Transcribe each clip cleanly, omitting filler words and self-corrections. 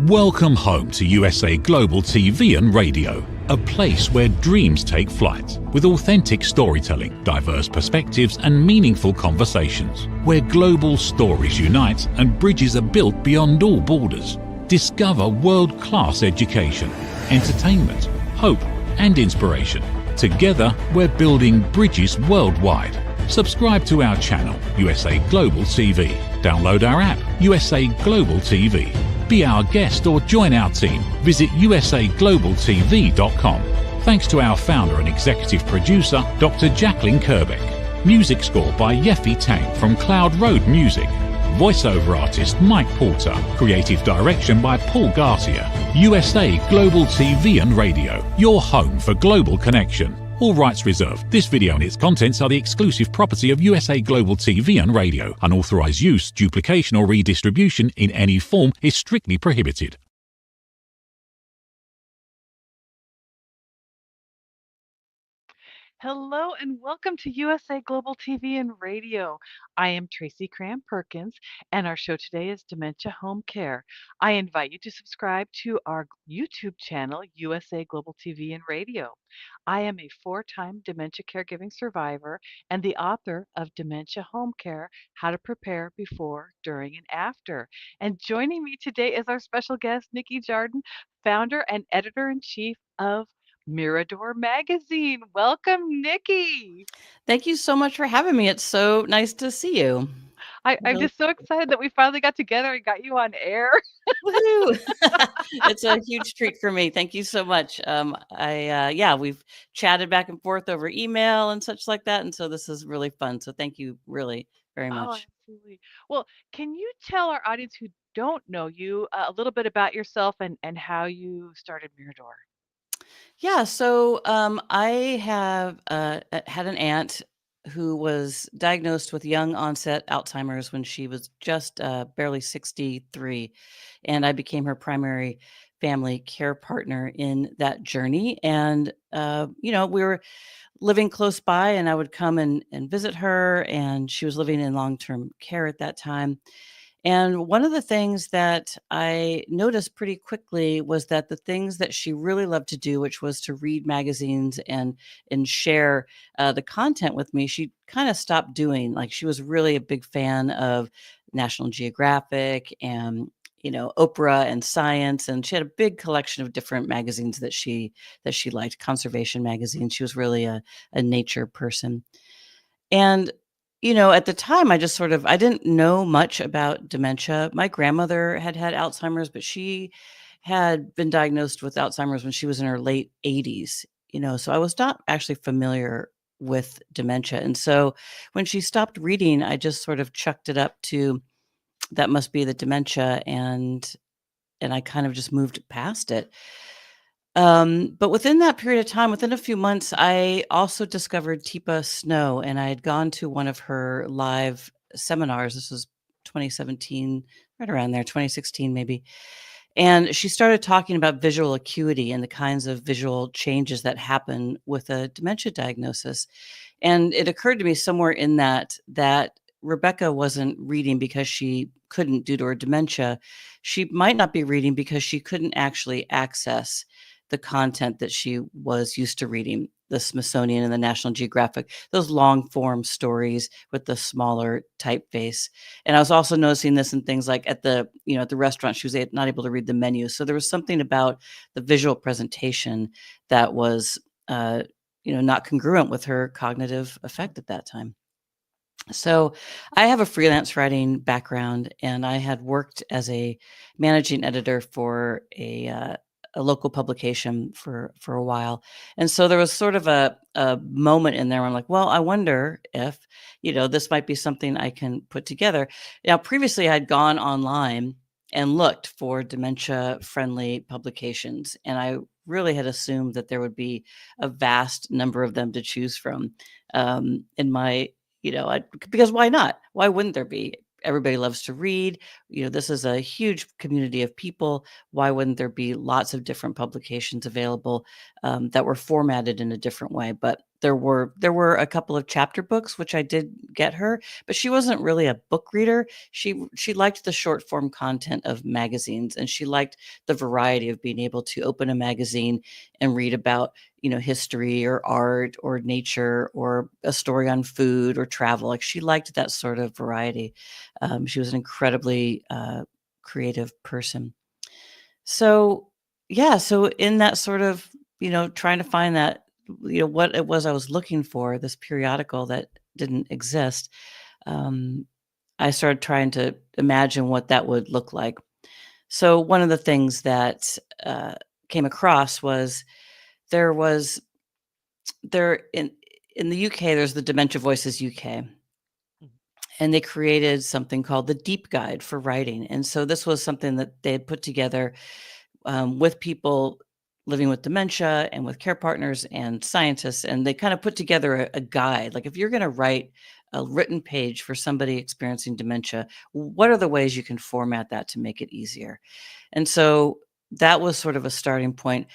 Welcome home to USA Global TV and Radio, a place where dreams take flight, with authentic storytelling, diverse perspectives and meaningful conversations, where global stories unite and bridges are built beyond all borders. Discover world-class education, entertainment, hope and inspiration. Together, we're building bridges worldwide. Subscribe to our channel, USA Global TV. Download our app, USA Global TV. Be our guest or join our team. Visit usaglobaltv.com. Thanks to our founder and executive producer, Dr. Jacqueline Kerbeck. Music score by Yeffy Tang from Cloud Road Music. Voiceover artist Mike Porter. Creative direction by Paul Garcia. USA Global TV and Radio, your home for global connection. All rights reserved. This video and its contents are the exclusive property of USA Global TV and Radio. Unauthorized use, duplication or redistribution in any form is strictly prohibited. Hello and welcome to USA Global TV and Radio. I am Tracy Cram Perkins, and our show today is Dementia Home Care. I invite you to subscribe to our YouTube channel, USA Global TV and Radio. I am a 4-time dementia caregiving survivor and the author of Dementia Home Care, How to Prepare Before, During, and After. And joining me today is our special guest, NIKKI JARDEN, founder and editor-in-chief of Mirador magazine. Welcome, NIKKI. Thank you so much for having me. It's so nice to see you. I'm just so excited that we finally got together and got you on air. Woohoo! It's a huge treat for me. Thank you so much. We've chatted back and forth over email and such like that, and so this is really fun. So thank you really very Oh, much. absolutely. Well, can you tell our audience who don't know you a little bit about yourself and how you started Mirador? Yeah, so I have had an aunt who was diagnosed with young onset Alzheimer's when she was just barely 63, and I became her primary family care partner in that journey. And we were living close by, and I would come and visit her, and she was living in long-term care at that time. And one of the things that I noticed pretty quickly was that the things that she really loved to do, which was to read magazines and share the content with me, she kind of stopped doing. Like, she was really a big fan of National Geographic and Oprah and Science, and she had a big collection of different magazines that she liked, conservation magazines. She was really a nature person. And at the time, I just I didn't know much about dementia. My grandmother had had Alzheimer's, but she had been diagnosed with Alzheimer's when she was in her late 80s, so I was not actually familiar with dementia. And so when she stopped reading, I just sort of chucked it up to that must be the dementia, and I kind of just moved past it. But within that period of time, within a few months, I also discovered Teepa Snow, and I had gone to one of her live seminars. This was 2017, right around there, 2016 maybe. And she started talking about visual acuity and the kinds of visual changes that happen with a dementia diagnosis. And it occurred to me somewhere in that Rebecca wasn't reading because she couldn't due to her dementia. She might not be reading because she couldn't actually access the content that she was used to reading, the Smithsonian and the National Geographic, those long form stories with the smaller typeface. And I was also noticing this in things like at the restaurant, she was not able to read the menu. So there was something about the visual presentation that was, not congruent with her cognitive effect at that time. So I have a freelance writing background, and I had worked as a managing editor for a local publication for a while. And so there was sort of a moment in there where I'm like, well, I wonder if, this might be something I can put together. Now, previously I'd gone online and looked for dementia friendly publications, and I really had assumed that there would be a vast number of them to choose from in my, because why not? Why wouldn't there be? Everybody loves to read. This is a huge community of people. Why wouldn't there be lots of different publications available that were formatted in a different way? But there were a couple of chapter books, which I did get her, but she wasn't really a book reader. She liked the short form content of magazines, and she liked the variety of being able to open a magazine and read about, history or art or nature or a story on food or travel. Like, she liked that sort of variety. She was an incredibly creative person. So, yeah, so in that sort of, trying to find that, what it was I was looking for, this periodical that didn't exist, um, I started trying to imagine what that would look like. So one of the things that came across was there was there in the UK, there's the Dementia Voices UK, Mhm. and they created something called the Deep Guide for Writing. And so this was something that they had put together with people living with dementia and with care partners and scientists. And they kind of put together a guide. Like, if you're going to write a written page for somebody experiencing dementia, what are the ways you can format that to make it easier? And so that was sort of a starting point.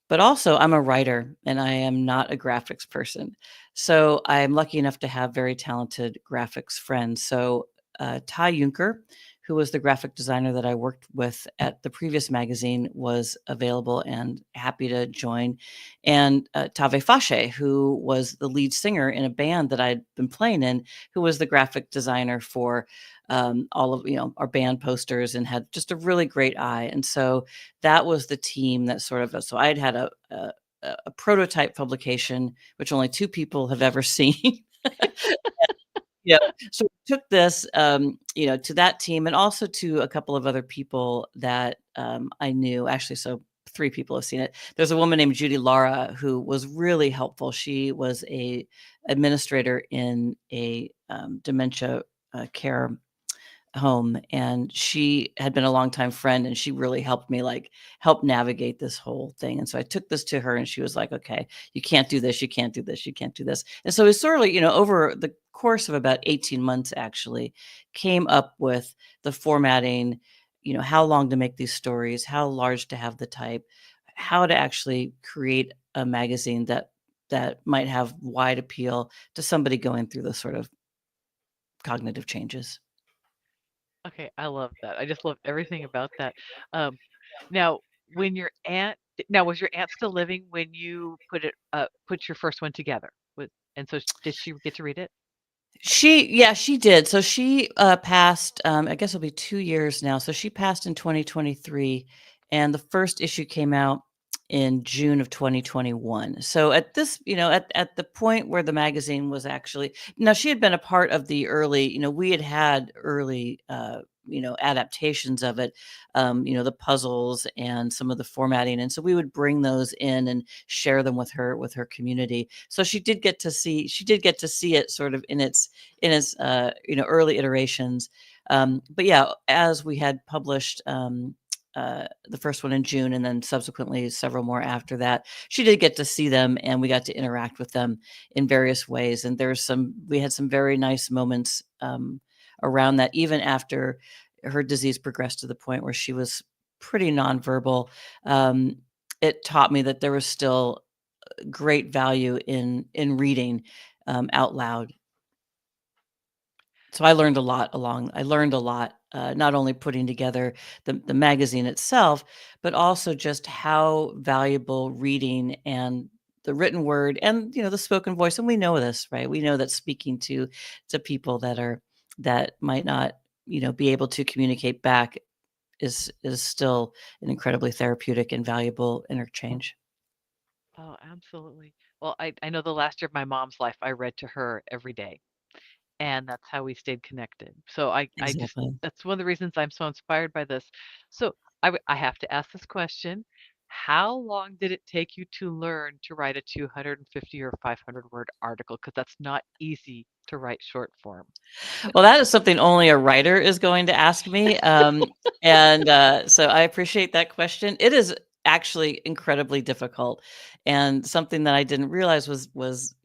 But also, I'm a writer and I am not a graphics person. So I'm lucky enough to have very talented graphics friends. So Ty Juncker, who was the graphic designer that I worked with at the previous magazine, was available and happy to join. And Tave Fashe, who was the lead singer in a band that I'd been playing in, who was the graphic designer for all of our band posters and had just a really great eye. And so that was the team that sort of, so I'd had a prototype publication, which only 2 people have ever seen. Yeah. So we took this, to that team and also to a couple of other people that I knew. Actually, so 3 people have seen it. There's a woman named Judy Lara who was really helpful. She was a administrator in a dementia care home, and she had been a longtime friend, and she really helped me, like, help navigate this whole thing. And so I took this to her and she was like, okay, you can't do this, you can't do this, you can't do this. And so it's sort of, over the course of about 18 months, actually came up with the formatting, how long to make these stories, how large to have the type, how to actually create a magazine that might have wide appeal to somebody going through the sort of cognitive changes. Okay, I love that. I just love everything about that. Um, now, when your aunt, now was your aunt still living when you put your first one together? And so did she get to read it? Yeah, she did. So she passed, I guess it'll be 2 years now. So she passed in 2023, and the first issue came out in June of 2021. So at this, at the point where the magazine was actually, now she had been a part of the early, we had early adaptations of it, the puzzles and some of the formatting. And so we would bring those in and share them with her community. So she did get to see it sort of in its early iterations. But yeah, as we had published the first one in June and then subsequently several more after that, she did get to see them and we got to interact with them in various ways. And we had some very nice moments around that, even after her disease progressed to the point where she was pretty nonverbal. It taught me that there was still great value in reading out loud. So I learned a lot not only putting together the magazine itself, but also just how valuable reading and the written word and, the spoken voice. And we know this, right? We know that speaking to people that might not, be able to communicate back is still an incredibly therapeutic and valuable interchange. Oh, absolutely. Well, I know the last year of my mom's life, I read to her every day, and that's how we stayed connected. So I just, Exactly. that's one of the reasons I'm so inspired by this. So I have to ask this question. How long did it take you to learn to write a 250 or 500 word article? Because that's not easy to write short form. Well, that is something only a writer is going to ask me. So I appreciate that question. It is actually incredibly difficult and something that I didn't realize was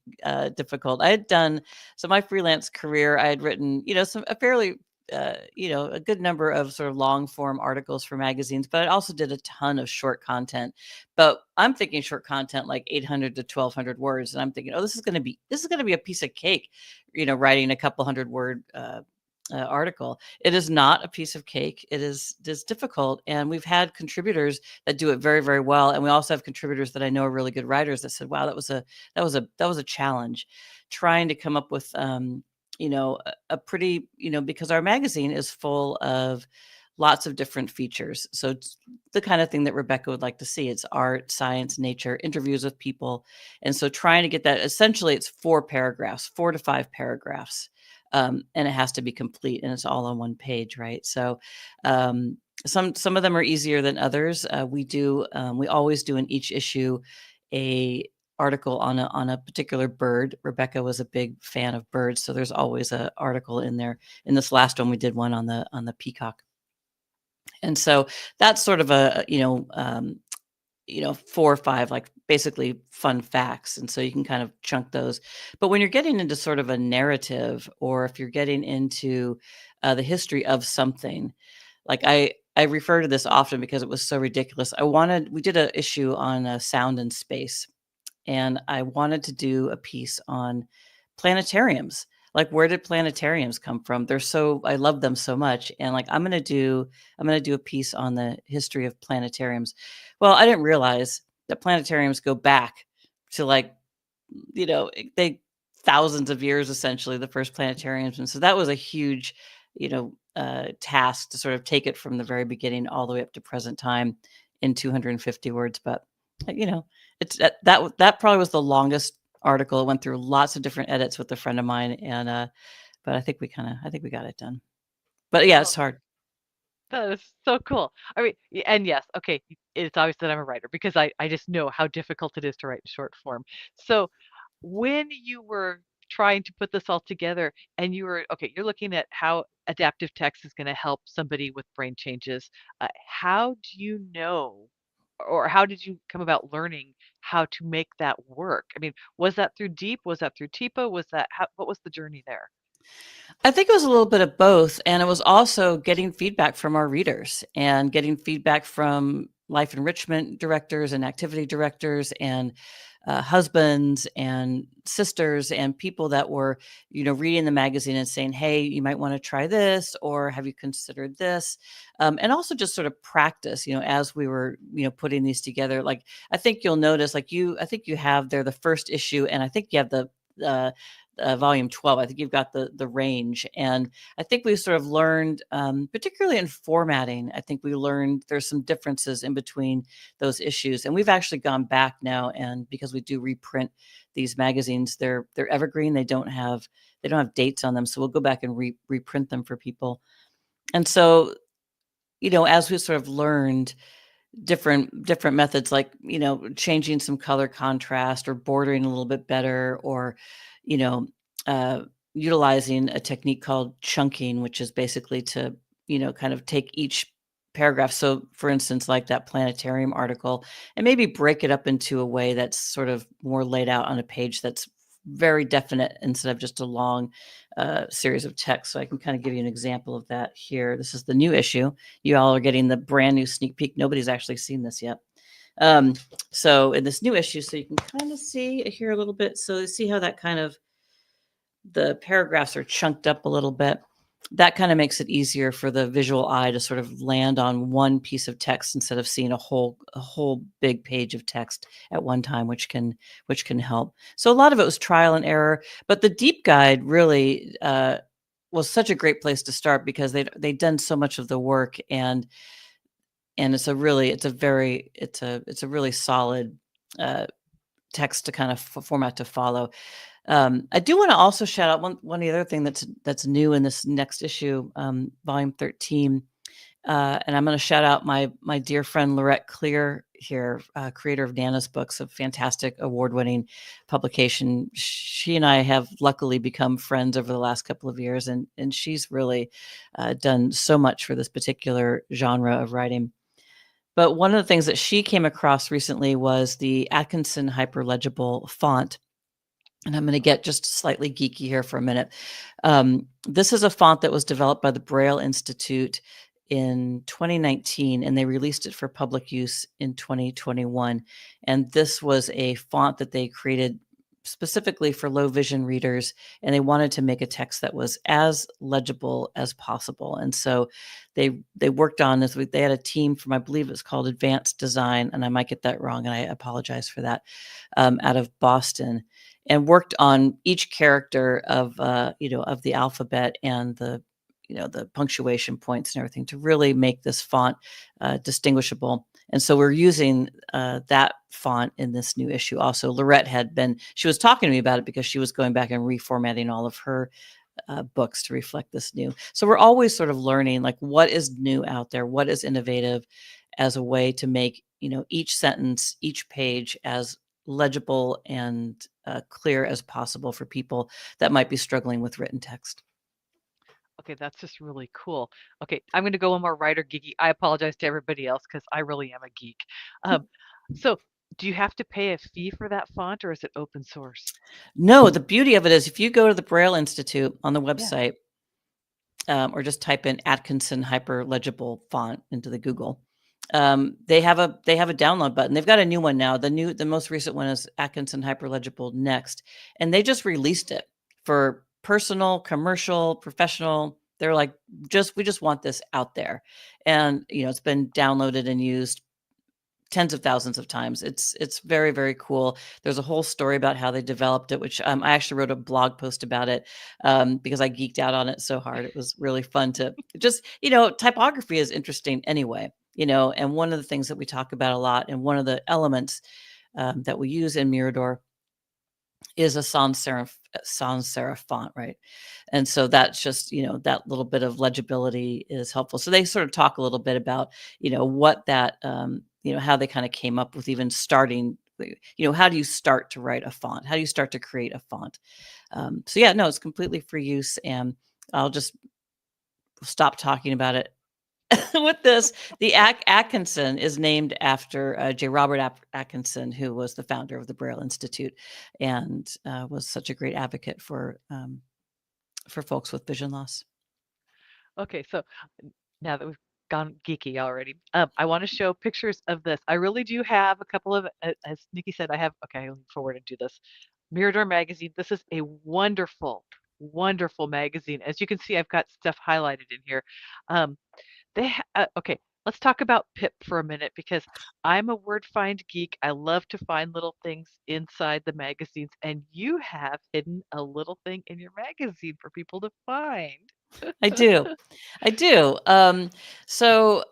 difficult. I had done, so my freelance career, I had written, some a fairly a good number of sort of long form articles for magazines, but I also did a ton of short content. But I'm thinking short content like 800 to 1200 words, and I'm thinking, oh, this is going to be a piece of cake, writing a couple hundred word article. It is not a piece of cake. It is difficult, and we've had contributors that do it very, very well, and we also have contributors that I know are really good writers that said, "Wow, that was a challenge," trying to come up with a pretty, because our magazine is full of lots of different features. So it's the kind of thing that Rebecca would like to see. It's art, science, nature, interviews with people. And so trying to get that, essentially it's 4 paragraphs, 4 to 5 paragraphs. And it has to be complete, and it's all on one page, right? So some of them are easier than others. We always do in each issue a article on a particular bird. Rebecca was a big fan of birds, so there's always an article in there. In this last one, we did one on the peacock, and so that's sort of a 4 or 5 like basically fun facts, and so you can kind of chunk those. But when you're getting into sort of a narrative, or if you're getting into the history of something, like I refer to this often because it was so ridiculous. We did an issue on sound and space, and I wanted to do a piece on planetariums. Like, where did planetariums come from? I love them so much. And like, I'm going to do a piece on the history of planetariums. Well, I didn't realize that planetariums go back to they thousands of years, essentially, the first planetariums. And so that was a huge, task to sort of take it from the very beginning all the way up to present time in 250 words. But it's that probably was the longest article. It went through lots of different edits with a friend of mine, and but I think we got it done. But yeah, it's hard. That is so cool. I mean, and yes, okay, it's obvious that I'm a writer because I just know how difficult it is to write short form. So when you were trying to put this all together and you're looking at how adaptive text is going to help somebody with brain changes, how do you know, or how did you come about learning how to make that work? I mean, was that through Deep? Was that through TIPA? What was the journey there? I think it was a little bit of both, and it was also getting feedback from our readers and getting feedback from life enrichment directors and activity directors and husbands and sisters and people that were, reading the magazine and saying, "Hey, you might want to try this," or "Have you considered this?" And also just sort of practice, as we were, putting these together. Like, I think you'll notice, I think you have there the first issue, and I think you have the uh, volume 12. I think you've got the range. And I think we sort of learned, particularly in formatting, I think we learned there's some differences in between those issues. And we've actually gone back now, and because we do reprint these magazines, they're evergreen. They don't have dates on them. So we'll go back and reprint them for people. And so, as we sort of learned different methods, like, changing some color contrast or bordering a little bit better, or, you know, uh, utilizing a technique called chunking, which is basically to, kind of take each paragraph. So for instance, like that planetarium article, and maybe break it up into a way that's sort of more laid out on a page that's very definite instead of just a long series of text. So I can kind of give you an example of that here. This is the new issue. You all are getting the brand new sneak peek. Nobody's actually seen this yet. So in this new issue, so you can kind of see here a little bit. So see how that kind of, the paragraphs are chunked up a little bit. That kind of makes it easier for the visual eye to sort of land on one piece of text instead of seeing a whole big page of text at one time, which can help. So a lot of it was trial and error, but the deep guide really was such a great place to start because they'd done so much of the work, and it's a really solid text to kind of format to follow. I do want to also shout out one of the other thing that's new in this next issue, volume 13. And I'm going to shout out my dear friend Laurette Clear here, creator of Nana's Books, a fantastic award-winning publication. She and I have luckily become friends over the last couple of years, and she's really done so much for this particular genre of writing. But one of the things that she came across recently was the Atkinson hyperlegible font. And I'm going to get just slightly geeky here for a minute. This is a font that was developed by the Braille Institute in 2019, and they released it for public use in 2021. And this was a font that they created specifically for low vision readers, and they wanted to make a text that was as legible as possible. And so they worked on this. They had a team from, I believe it's called Advanced Design, and I might get that wrong, and I apologize for that, out of Boston, and worked on each character of of the alphabet and the punctuation points and everything to really make this font distinguishable. And so we're using that font in this new issue. Also, Lorette she was talking to me about it because she was going back and reformatting all of her books to reflect this new. So we're always sort of learning, like, what is new out there, what is innovative, as a way to make each sentence, each page as legible and clear as possible for people that might be struggling with written text. Okay, that's just really cool. Okay, I'm going to go one more writer geeky. I apologize to everybody else because I really am a geek. So, do you have to pay a fee for that font, or is it open source? No, the beauty of it is if you go to the Braille Institute on the Yeah. website, or just type in Atkinson Hyperlegible font into the Google, they have a download button. They've got a new one now. The most recent one is Atkinson Hyperlegible Next, and they just released it for personal, commercial, professional. They're like, we just want this out there, and it's been downloaded and used tens of thousands of times. It's very, very cool. There's a whole story about how they developed it, which I actually wrote a blog post about it because I geeked out on it so hard. It was really fun to just, typography is interesting anyway, and one of the things that we talk about a lot, and one of the elements that we use in Mirador is a sans serif font, right? And so that's just, that little bit of legibility is helpful. So they sort of talk a little bit about, what that, how they kind of came up with even starting, how do you start to write a font? How do you start to create a font? So yeah, no, it's completely free use, and I'll just stop talking about it with this. The Atkinson is named after J. Robert Atkinson, who was the founder of the Braille Institute and was such a great advocate for folks with vision loss. Okay, so now that we've gone geeky already, I want to show pictures of this. I really do have a couple of, as Nikki said, okay, I'll forward and do this. Mirador magazine. This is a wonderful, wonderful magazine. As you can see, I've got stuff highlighted in here. Okay, let's talk about Pip for a minute because I'm a word find geek. I love to find little things inside the magazines, and you have hidden a little thing in your magazine for people to find. I do. So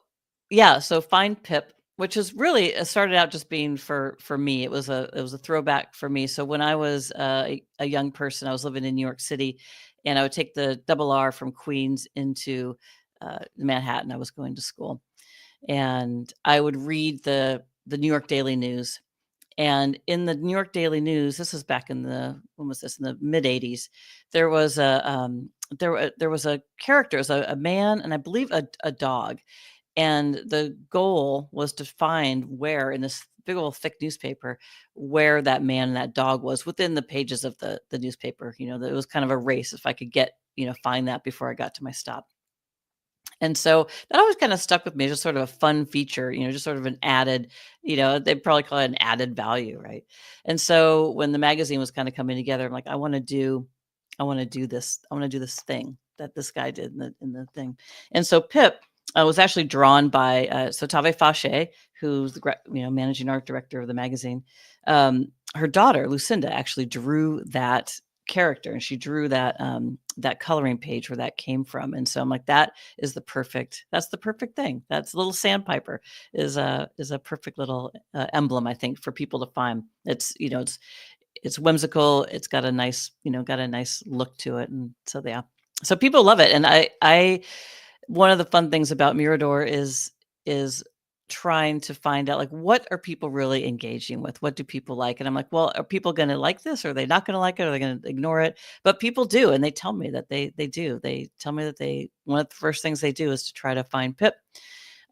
yeah, so Find Pip, which is really started out just being for me. It was a throwback for me. So when I was a young person, I was living in New York City, and I would take the double R from Queens into Manhattan. I was going to school, and I would read the New York Daily News. And in the New York Daily News, this is back in when was this? In the mid '80s, there was there was a character, it was a man, and I believe a dog. And the goal was to find where in this big old thick newspaper, where that man and that dog was within the pages of the newspaper. It was kind of a race if I could find that before I got to my stop. And so that always kind of stuck with me, just sort of a fun feature, just sort of an added, they'd probably call it an added value, right? And so when the magazine was kind of coming together, I'm like, I want to do this thing that this guy did in the thing. And so Pip was actually drawn by Sotave Fache, who's the managing art director of the magazine. Her daughter Lucinda actually drew that character, and she drew that that coloring page where that came from. And so I'm like, that's the perfect thing. That's a little sandpiper is a perfect little emblem, I think, for people to find. It's it's whimsical. It's got a nice look to it. And so yeah, so people love it. And I one of the fun things about Mirador is trying to find out, like, what are people really engaging with? What do people like? And I'm like, well, are people going to like this? Or are they not going to like it? Are they going to ignore it? But people do. And they tell me that they do. They tell me that one of the first things they do is to try to find Pip.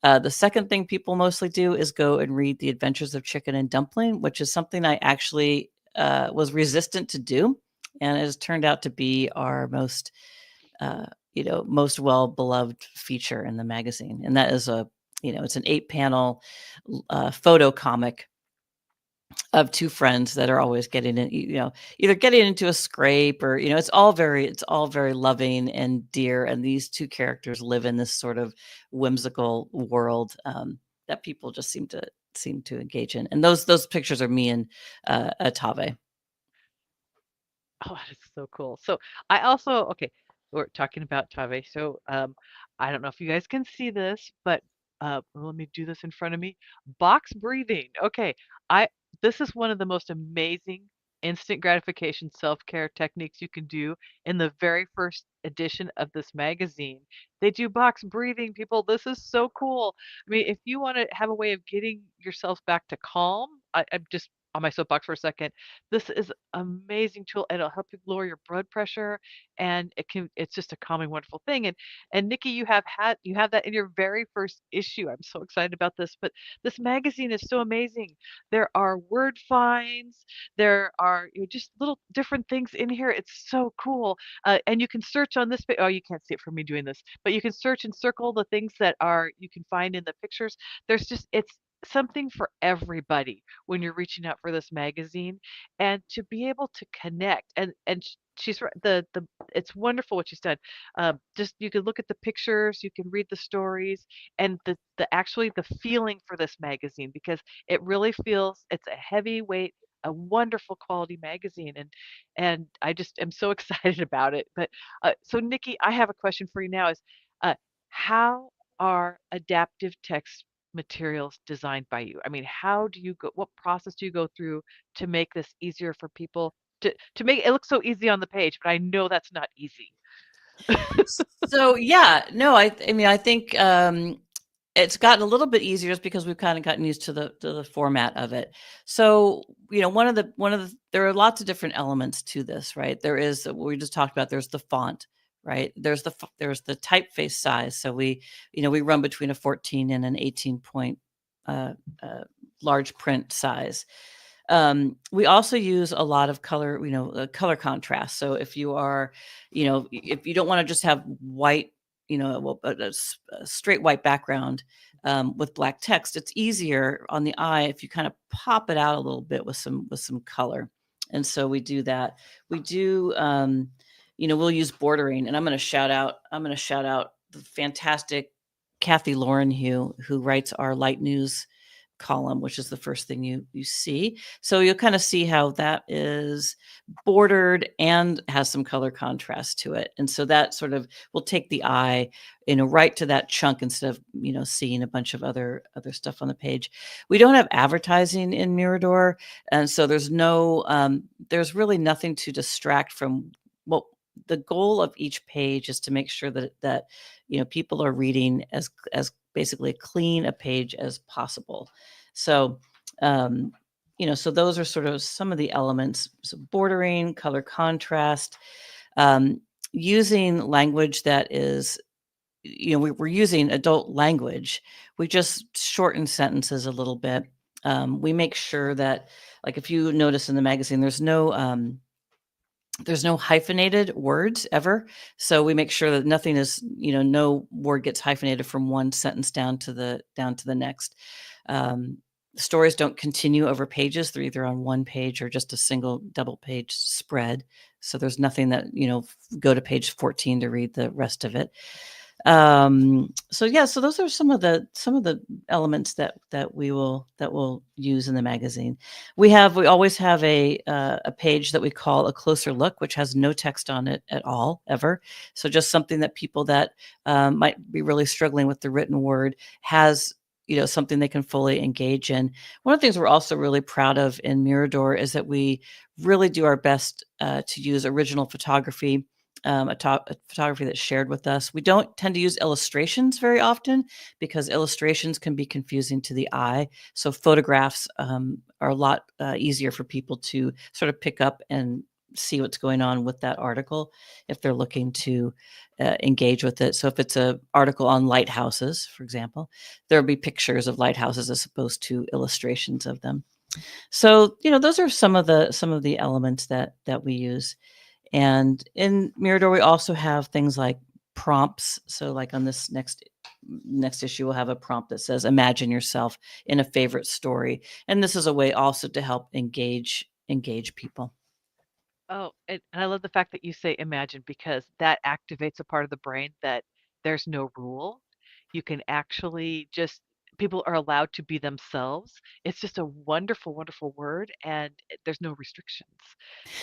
The second thing people mostly do is go and read The Adventures of Chicken and Dumpling, which is something I actually was resistant to do, and it has turned out to be our most most well-beloved feature in the magazine. And that is it's an 8-panel photo comic of two friends that are always getting in, either getting into a scrape or, it's all very loving and dear. And these two characters live in this sort of whimsical world that people just seem to engage in. And those pictures are me and Atave. Oh, that is so cool. So I also, okay, we're talking about Tave. So I don't know if you guys can see this, but let me do this in front of me. Box breathing. Okay, I this is one of the most amazing instant gratification self-care techniques you can do in the very first edition of this magazine. They do box breathing, people. This is so cool. I mean, if you want to have a way of getting yourself back to calm, I'm just on my soapbox for a second. This is amazing tool. It'll help you lower your blood pressure, and it's just a calming, wonderful thing. And NIKKI, you have that in your very first issue. I'm so excited about this. But this magazine is so amazing. There are word finds, there are just little different things in here. It's so cool. And you can search on this oh, you can't see it from me doing this, but you can search and circle the things that are you can find in the pictures. It's something for everybody when you're reaching out for this magazine, and to be able to connect. And she's right, the it's wonderful what she's done. Just you can look at the pictures, you can read the stories, and the actually the feeling for this magazine, because it really feels it's a heavyweight, a wonderful quality magazine. And I just am so excited about it. But so NIKKI, I have a question for you now is uh, how are adaptive text materials designed by you? I mean, how do you go, what process do you go through to make this easier for people to make it look so easy on the page, but I know that's not easy. So yeah, no, I mean, I think it's gotten a little bit easier just because we've kind of gotten used to the format of it. So, one of the there are lots of different elements to this, right? There is what we just talked about. There's the font, right? There's the typeface size. So we run between a 14 and an 18 point large print size. We also use a lot of color, color contrast. So if you are, if you don't want to just have white, a straight white background with black text, it's easier on the eye if you kind of pop it out a little bit with some color. And so we do that. We do, we'll use bordering, and I'm going to shout out the fantastic Kathy Laurenhue, who writes our Light News column, which is the first thing you see. So you'll kind of see how that is bordered and has some color contrast to it. And so that sort of will take the eye, right to that chunk instead of, seeing a bunch of other stuff on the page. We don't have advertising in Mirador. And so there's really nothing to distract from what the goal of each page is, to make sure that people are reading as basically clean a page as possible. So, so those are sort of some of the elements. So bordering, color contrast, using language that is, we're using adult language. We just shorten sentences a little bit. We make sure that, like, if you notice in the magazine, there's no hyphenated words ever. So we make sure that nothing is, no word gets hyphenated from one sentence down to the next. Stories don't continue over pages. They're either on one page or just a single double page spread. So there's nothing that, go to page 14 to read the rest of it. So those are some of the elements that we'll use in the magazine. We always have a page that we call a closer look, which has no text on it at all, ever. So just something that people that might be really struggling with the written word has, something they can fully engage in. One of the things we're also really proud of in Mirador is that we really do our best to use original photography. A photography that's shared with us. We don't tend to use illustrations very often because illustrations can be confusing to the eye. So photographs are a lot easier for people to sort of pick up and see what's going on with that article if they're looking to engage with it. So if it's an article on lighthouses, for example, there'll be pictures of lighthouses as opposed to illustrations of them. So, those are some of the elements that we use. And in Mirador, we also have things like prompts. So, like on this next issue, we'll have a prompt that says, "Imagine yourself in a favorite story," and this is a way also to help engage people. Oh, and I love the fact that you say imagine because that activates a part of the brain that there's no rule. You can actually just people are allowed to be themselves. It's just a wonderful, wonderful word, and there's no restrictions.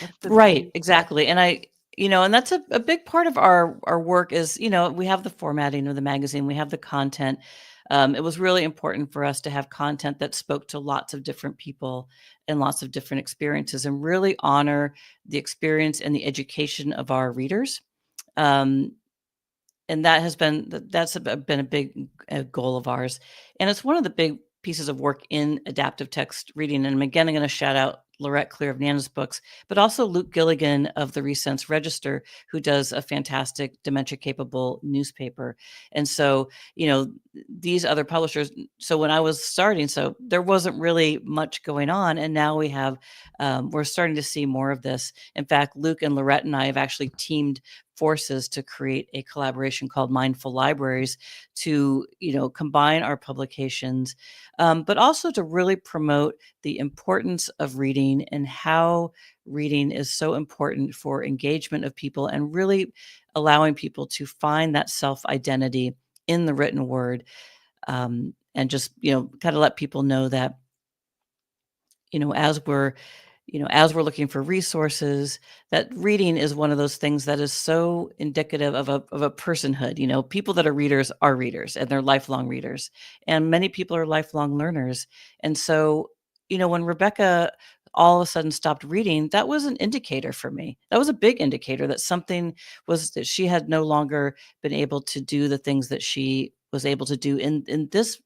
That's the Right, beauty of it. exactly. And that's a big part of our work is, we have the formatting of the magazine, we have the content. It was really important for us to have content that spoke to lots of different people and lots of different experiences and really honor the experience and the education of our readers. Um, and that's been a big goal of ours, and it's one of the big pieces of work in adaptive text reading. And again, I'm going to shout out Lorette Clear of Nana's Books, but also Luke Gilligan of the Resense Register, who does a fantastic dementia capable newspaper. And so, these other publishers. So when I was starting, so there wasn't really much going on, and now we're starting to see more of this. In fact, Luke and Lorette and I have actually teamed forces to create a collaboration called Mindful Libraries to, combine our publications, but also to really promote the importance of reading and how reading is so important for engagement of people and really allowing people to find that self identity in the written word. And just, kind of let people know that, you know, as we're as we're looking for resources, that reading is one of those things that is so indicative of a personhood. People that are readers and they're lifelong readers. And many people are lifelong learners. And so, when Rebecca all of a sudden stopped reading, that was an indicator for me. That was a big indicator that something was that she had no longer been able to do the things that she was able to do in this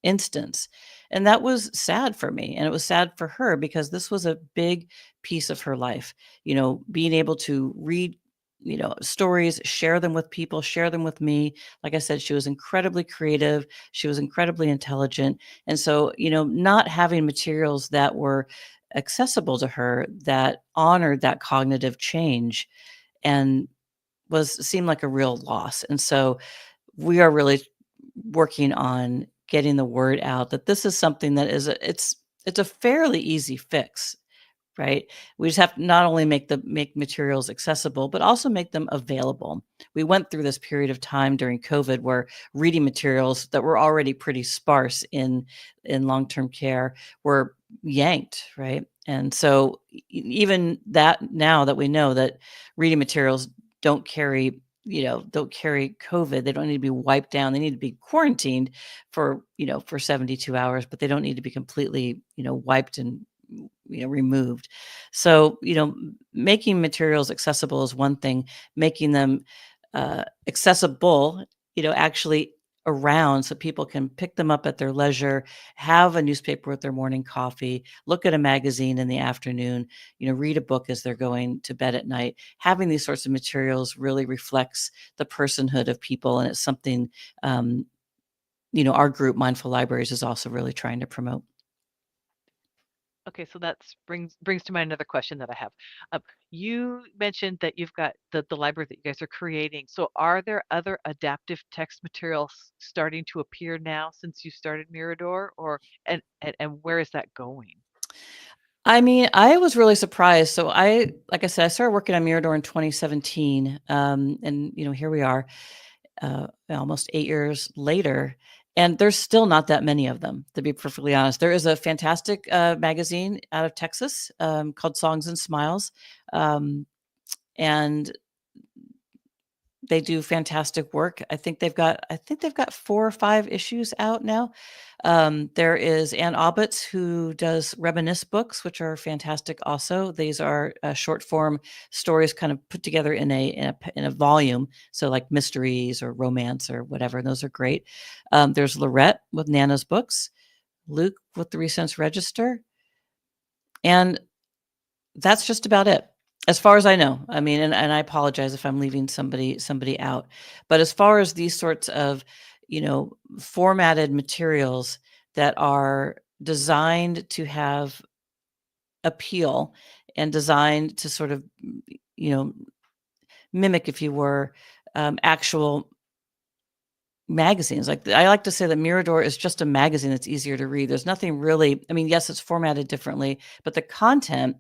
instance. And that was sad for me, and it was sad for her because this was a big piece of her life, being able to read, stories, share them with people, share them with me. Like I said, she was incredibly creative, she was incredibly intelligent, and so, not having materials that were accessible to her that honored that cognitive change and was seemed like a real loss. And so we are really working on getting the word out that this is something that it's a fairly easy fix, right? We just have to not only make materials accessible, but also make them available. We went through this period of time during COVID where reading materials that were already pretty sparse in long-term care were yanked, right? And so even that, now that we know that reading materials don't carry don't carry COVID. They don't need to be wiped down. They need to be quarantined for 72 hours, but they don't need to be completely, wiped and removed. So, making materials accessible is one thing. Making them accessible, actually around so people can pick them up at their leisure, have a newspaper with their morning coffee, look at a magazine in the afternoon, read a book as they're going to bed at night. Having these sorts of materials really reflects the personhood of people, and it's something our group Mindful Libraries is also really trying to promote. Okay, so that's brings to mind another question that I have. Um, you mentioned that you've got the library that you guys are creating. So are there other adaptive text materials starting to appear now since you started Mirador, or and where is that going? I mean, I was really surprised. So like I said, I started working on Mirador in 2017, and here we are, almost 8 years later, and there's still not that many of them. To be perfectly honest, there is a fantastic magazine out of Texas called Songs and Smiles, and they do fantastic work. I think they've got 4 or 5 issues out now. There is Ann Obbitz, who does Reminisce books, which are fantastic also. These are short form stories kind of put together in a volume, so like mysteries or romance or whatever, and those are great. There's Lorette with Nana's Books, Luke with the Resense Register, and that's just about it, as far as I know. I mean, and I apologize if I'm leaving somebody out. But as far as these sorts of, formatted materials that are designed to have appeal and designed to sort of, mimic, if you were, actual magazines. Like, I like to say that Mirador is just a magazine that's easier to read. There's nothing really, I mean, yes, it's formatted differently, but the content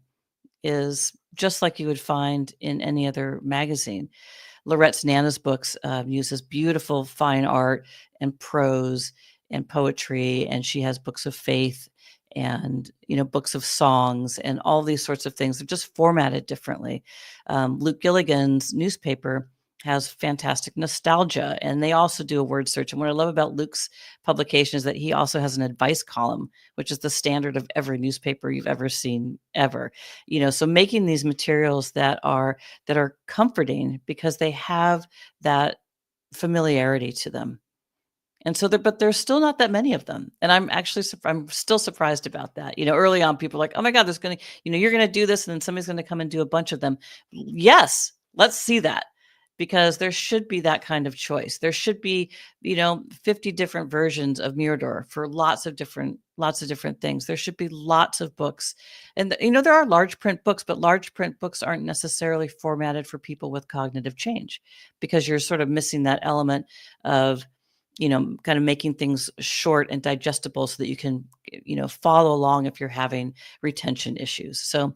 is just like you would find in any other magazine. Lorette's Nana's books uses beautiful fine art and prose and poetry, and she has books of faith and books of songs and all these sorts of things. They're just formatted differently. Luke Gilligan's newspaper has fantastic nostalgia, and they also do a word search. And what I love about Luke's publication is that he also has an advice column, which is the standard of every newspaper you've ever seen ever. So making these materials that are comforting because they have that familiarity to them. And so but there's still not that many of them. And I'm still surprised about that. Early on, people are like, oh my God, you're going to do this. And then somebody's going to come and do a bunch of them. Yes, let's see that, because there should be that kind of choice. There should be, 50 different versions of Mirador for lots of different things. There should be lots of books. And, there are large print books, but large print books aren't necessarily formatted for people with cognitive change, because you're sort of missing that element of, kind of making things short and digestible so that you can, follow along if you're having retention issues. So,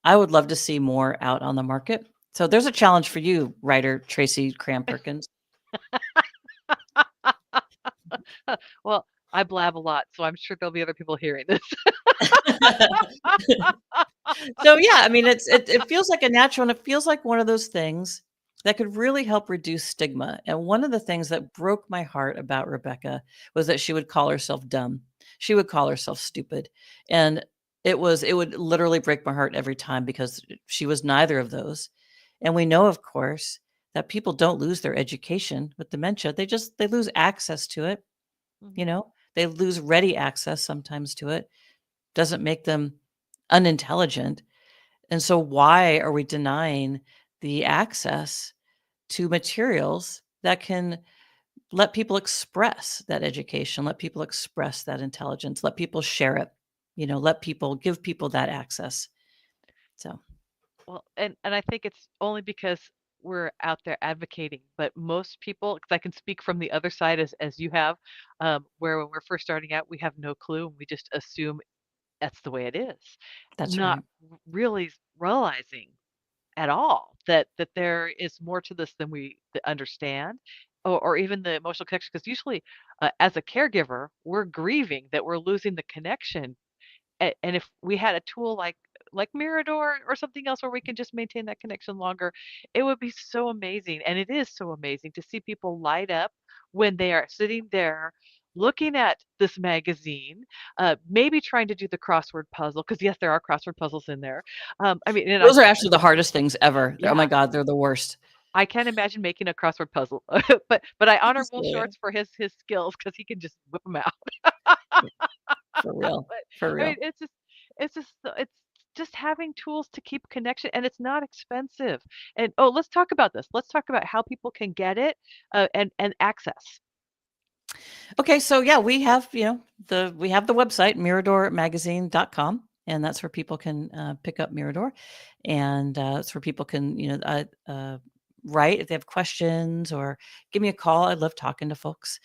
I would love to see more out on the market. So there's a challenge for you, writer Tracy Cram Perkins. Well, I blab a lot, so I'm sure there'll be other people hearing this. So yeah, I mean, it feels like a natural, and it feels like one of those things that could really help reduce stigma. And one of the things that broke my heart about Rebecca was that she would call herself dumb. She would call herself stupid. And it would literally break my heart every time, because she was neither of those. And we know, of course, that people don't lose their education with dementia. They lose access to it. They lose ready access sometimes to it. Doesn't make them unintelligent. And so why are we denying the access to materials that can let people express that education, let people express that intelligence, let people share it, give people that access. So, Well, and I think it's only because we're out there advocating, but most people, because I can speak from the other side as you have, where when we're first starting out, we have no clue and we just assume that's the way it is, that's not right. really realizing at all that there is more to this than we understand, or even the emotional connection. Because usually, as a caregiver, we're grieving that we're losing the connection, and if we had a tool like Mirador or something else where we can just maintain that connection longer, it would be so amazing. And it is so amazing to see people light up when they are sitting there looking at this magazine, maybe trying to do the crossword puzzle, because yes, there are crossword puzzles in there. I mean, and Those are actually the hardest things ever. Oh my yeah, God, they're the worst. I can't imagine making a crossword puzzle, but I honor Will So, Shortz for his skills, because he can just whip them out. for real, But for I mean, real. it's just having tools to keep connection, and it's not expensive. And oh, let's talk about this. Let's talk about how people can get it, and access. Okay, so yeah, we have, we have the website miradormagazine.com, and that's where people can pick up Mirador, and it's where people can, write if they have questions, or give me a call. I love talking to folks.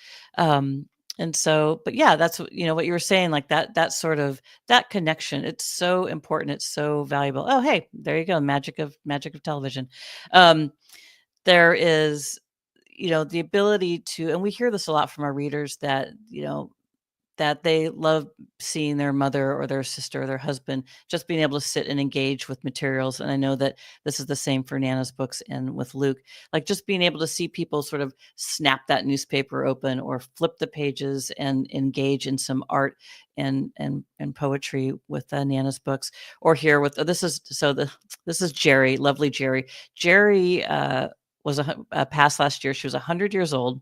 And so, but yeah, that's what you were saying, like that sort of that connection. It's so important. It's so valuable. Oh, hey, there you go. Magic of television. There is, the ability to, and we hear this a lot from our readers, that, that they love seeing their mother or their sister or their husband just being able to sit and engage with materials. And I know that this is the same for Nana's books and with Luke, like just being able to see people sort of snap that newspaper open or flip the pages and engage in some art and poetry with Nana's books, or here with this is Jerry, lovely Jerry. Jerry was passed last year. She was 100 years old.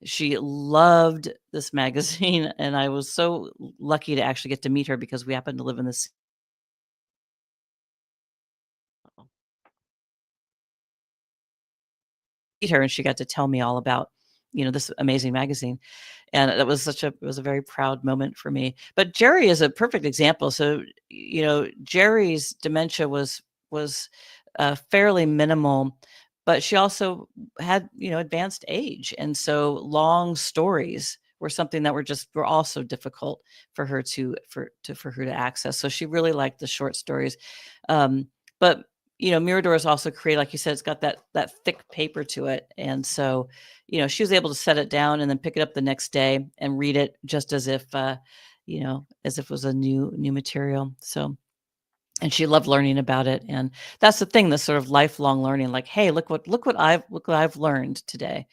She loved this magazine, and I was so lucky to actually get to meet her, because we happen to live in this meet her, and she got to tell me all about, this amazing magazine. And it was a very proud moment for me. But Jerry is a perfect example. So, Jerry's dementia was fairly minimal, but she also had, advanced age. And so long stories were something that were also difficult for her to access. So she really liked the short stories. But Mirador is also created, like you said, it's got that thick paper to it. And so, she was able to set it down and then pick it up the next day and read it just as if, as if it was a new material. So, and she loved learning about it. And that's the thing, this sort of lifelong learning, like, hey, look what I've learned today.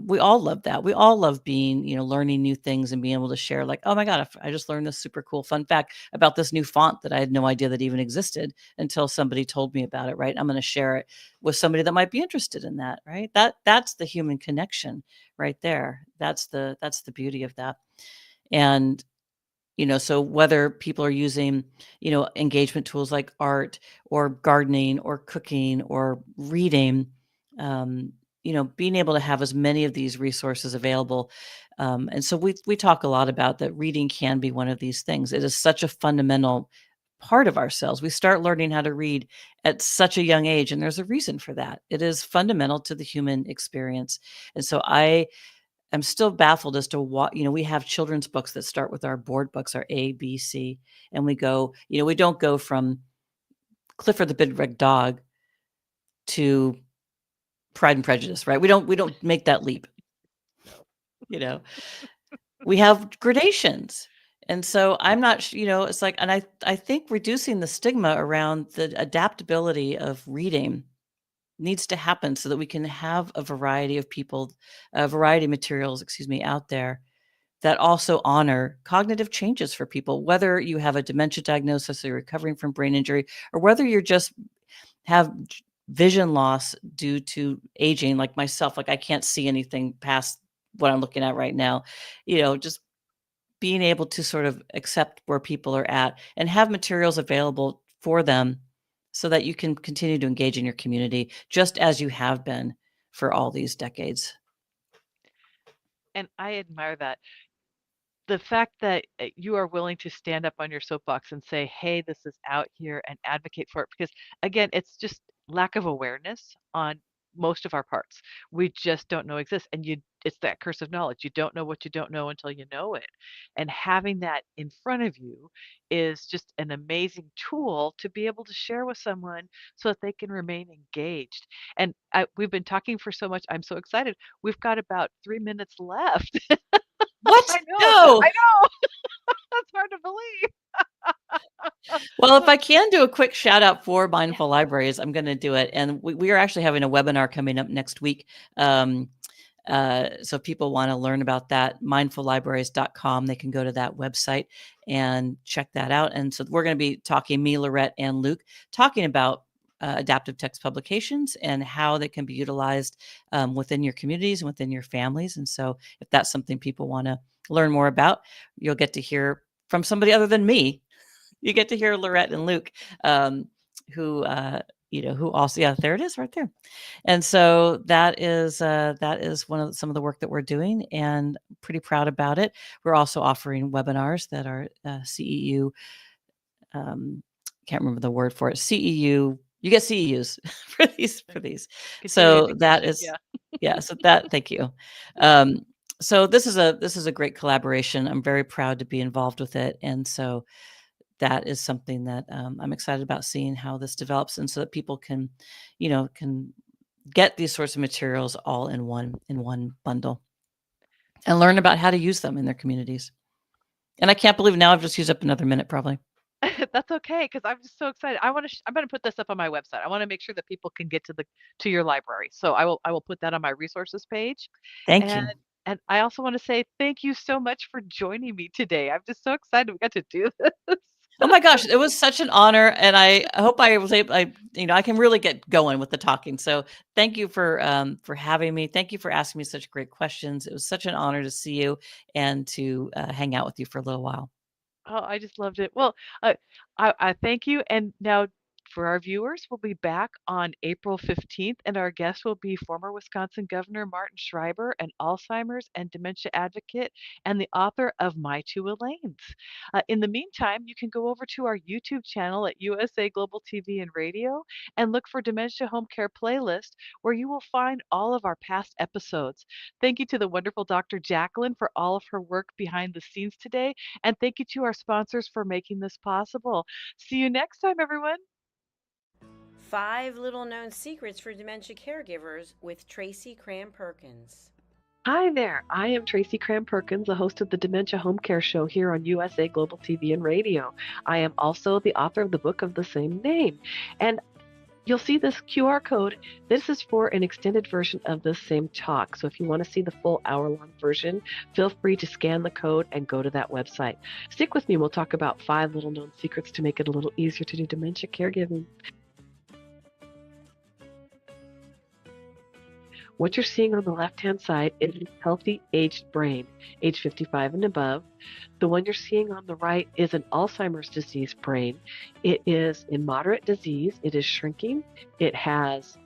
We all love that. We all love being, learning new things and being able to share, like, oh my God, I just learned this super cool fun fact about this new font that I had no idea that even existed until somebody told me about it, right? I'm going to share it with somebody that might be interested in that, right? That's the human connection right there. That's the beauty of that. And so whether people are using, engagement tools like art or gardening or cooking or reading, being able to have as many of these resources available. And so we talk a lot about that reading can be one of these things. It is such a fundamental part of ourselves. We start learning how to read at such a young age, and there's a reason for that. It is fundamental to the human experience. And so I'm still baffled as to what, we have children's books that start with our board books, our A, B, C, and we go, we don't go from Clifford the Big Red Dog to Pride and Prejudice, right? We don't make that leap. We have gradations. And so I'm not, it's like, and I think reducing the stigma around the adaptability of reading needs to happen so that we can have a variety of people, a variety of materials, out there that also honor cognitive changes for people, whether you have a dementia diagnosis or you're recovering from brain injury, or whether you're just have vision loss due to aging, like myself. Like I can't see anything past what I'm looking at right now. Just being able to sort of accept where people are at and have materials available for them so that you can continue to engage in your community just as you have been for all these decades. And I admire that. The fact that you are willing to stand up on your soapbox and say, hey, this is out here and advocate for it. Because again, it's just lack of awareness on most of our parts. We just don't know exists. And it's that curse of knowledge. You don't know what you don't know until you know it. And having that in front of you is just an amazing tool to be able to share with someone so that they can remain engaged. And we've been talking for so much. I'm so excited. We've got about 3 minutes left. What? I know. No. I know. That's hard to believe. Well, if I can do a quick shout out for Mindful Libraries, I'm going to do it. And we are actually having a webinar coming up next week. So if people want to learn about that, mindfullibraries.com, they can go to that website and check that out. And so we're going to be talking, me, Lorette, and Luke, talking about adaptive text publications and how they can be utilized within your communities and within your families. And so if that's something people want to learn more about, you'll get to hear from somebody other than me. You get to hear Lorette and Luke, who also, yeah, there it is right there. And so that is some of the work that we're doing, and pretty proud about it. We're also offering webinars that are CEU. Can't remember the word for it. CEU. You get CEUs for these. So that is, yeah. So that, thank you. So this is a great collaboration. I'm very proud to be involved with it, and so that is something that I'm excited about seeing how this develops, and so that people can get these sorts of materials all in one bundle and learn about how to use them in their communities. And I can't believe now I've just used up another minute probably. That's okay, because I'm just so excited. I'm going to put this up on my website. I want to make sure that people can get to your library. So I will put that on my resources page. Thank And you. and I also want to say thank you so much for joining me today. I'm just so excited we got to do this. Oh my gosh, it was such an honor, and I hope I was able. I can really get going with the talking. So thank you for having me. Thank you for asking me such great questions. It was such an honor to see you and to hang out with you for a little while. Oh, I just loved it. Well, I thank you. And now, For our viewers, we'll be back on April 15th, and our guest will be former Wisconsin Governor Martin Schreiber, an Alzheimer's and dementia advocate, and the author of My Two Elaines. In the meantime, you can go over to our YouTube channel at USA Global TV and Radio and look for Dementia Home Care Playlist, where you will find all of our past episodes. Thank you to the wonderful Dr. Jacqueline for all of her work behind the scenes today, and thank you to our sponsors for making this possible. See you next time, everyone. 5 Little Known Secrets for Dementia Caregivers with Tracy Cram Perkins. Hi there, I am Tracy Cram Perkins, the host of the Dementia Home Care Show here on USA Global TV and Radio. I am also the author of the book of the same name. And you'll see this QR code. This is for an extended version of the same talk. So if you want to see the full hour-long version, feel free to scan the code and go to that website. Stick with me. We'll talk about 5 little known secrets to make it a little easier to do dementia caregiving. What you're seeing on the left-hand side is a healthy aged brain, age 55 and above. The one you're seeing on the right is an Alzheimer's disease brain. It is in moderate disease. It is shrinking. It has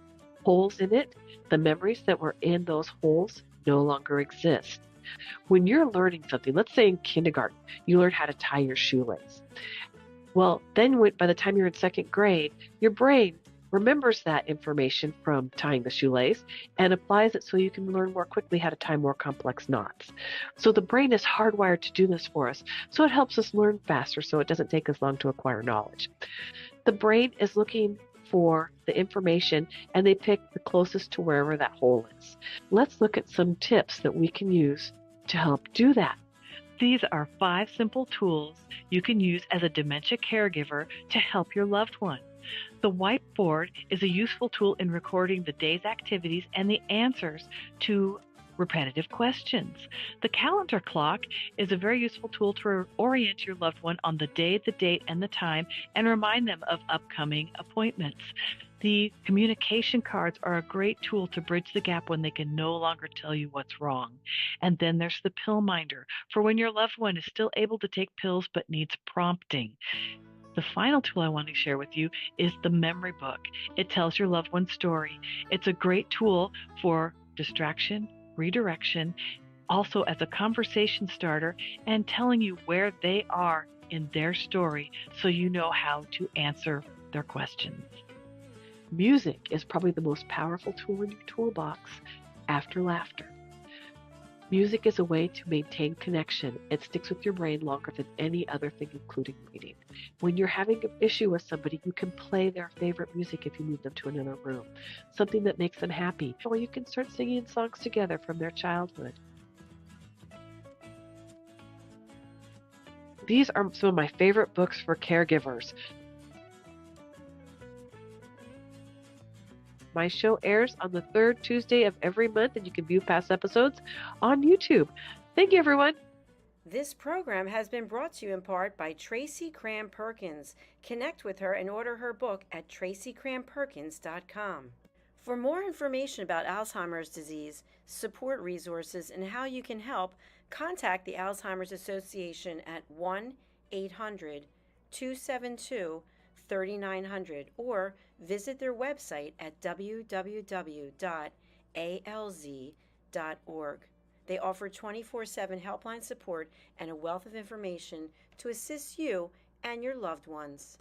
holes in it. The memories that were in those holes no longer exist. When you're learning something, let's say in kindergarten, you learn how to tie your shoelace. Well, then by the time you're in 2nd grade, your brain remembers that information from tying the shoelace and applies it so you can learn more quickly how to tie more complex knots. So the brain is hardwired to do this for us. So it helps us learn faster so it doesn't take us long to acquire knowledge. The brain is looking for the information and they pick the closest to wherever that hole is. Let's look at some tips that we can use to help do that. These are 5 simple tools you can use as a dementia caregiver to help your loved one. The whiteboard is a useful tool in recording the day's activities and the answers to repetitive questions. The calendar clock is a very useful tool to orient your loved one on the day, the date, and the time, and remind them of upcoming appointments. The communication cards are a great tool to bridge the gap when they can no longer tell you what's wrong. And then there's the pill minder for when your loved one is still able to take pills but needs prompting. The final tool I want to share with you is the memory book. It tells your loved one's story. It's a great tool for distraction, redirection, also as a conversation starter, and telling you where they are in their story so you know how to answer their questions. Music is probably the most powerful tool in your toolbox after laughter. Music is a way to maintain connection. It sticks with your brain longer than any other thing, including reading. When you're having an issue with somebody, you can play their favorite music if you move them to another room, something that makes them happy, or you can start singing songs together from their childhood. These are some of my favorite books for caregivers. My show airs on the 3rd Tuesday of every month, and you can view past episodes on YouTube. Thank you, everyone. This program has been brought to you in part by Tracy Cram Perkins. Connect with her and order her book at tracycramperkins.com. For more information about Alzheimer's disease, support resources, and how you can help, contact the Alzheimer's Association at 1-800-272-3900 or visit their website at www.alz.org. They offer 24/7 helpline support and a wealth of information to assist you and your loved ones.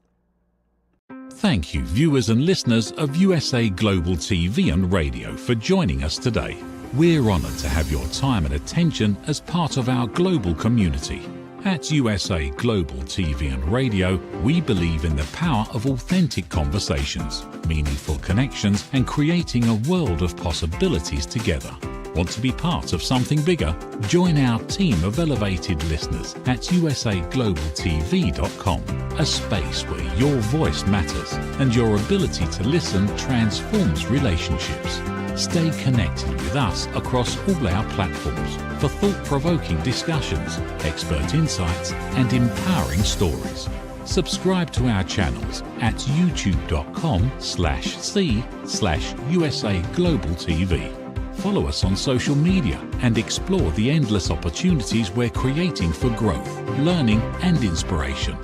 Thank you, viewers and listeners of USA Global TV and Radio, for joining us today. We're honored to have your time and attention as part of our global community. At USA Global TV and Radio, we believe in the power of authentic conversations, meaningful connections, and creating a world of possibilities together. Want to be part of something bigger? Join our team of elevated listeners at usaglobaltv.com, a space where your voice matters and your ability to listen transforms relationships. Stay connected with us across all our platforms for thought-provoking discussions, expert insights, and empowering stories. Subscribe to our channels at youtube.com/c/USAGlobalTV. Follow us on social media and explore the endless opportunities we're creating for growth, learning, and inspiration.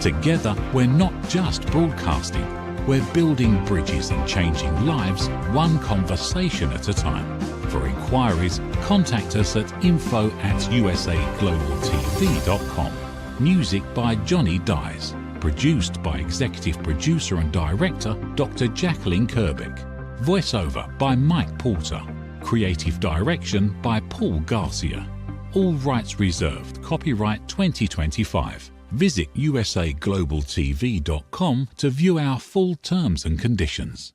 Together, we're not just broadcasting, We're building bridges and changing lives one conversation at a time. For inquiries, contact us at info@usaglobaltv.com. Music by Johnny Dyes. Produced by Executive Producer and Director Dr. Jacqueline Kerbick. Voiceover by Mike Porter. Creative Direction by Paul Garcia. All rights reserved. Copyright 2025. Visit usaglobaltv.com to view our full terms and conditions.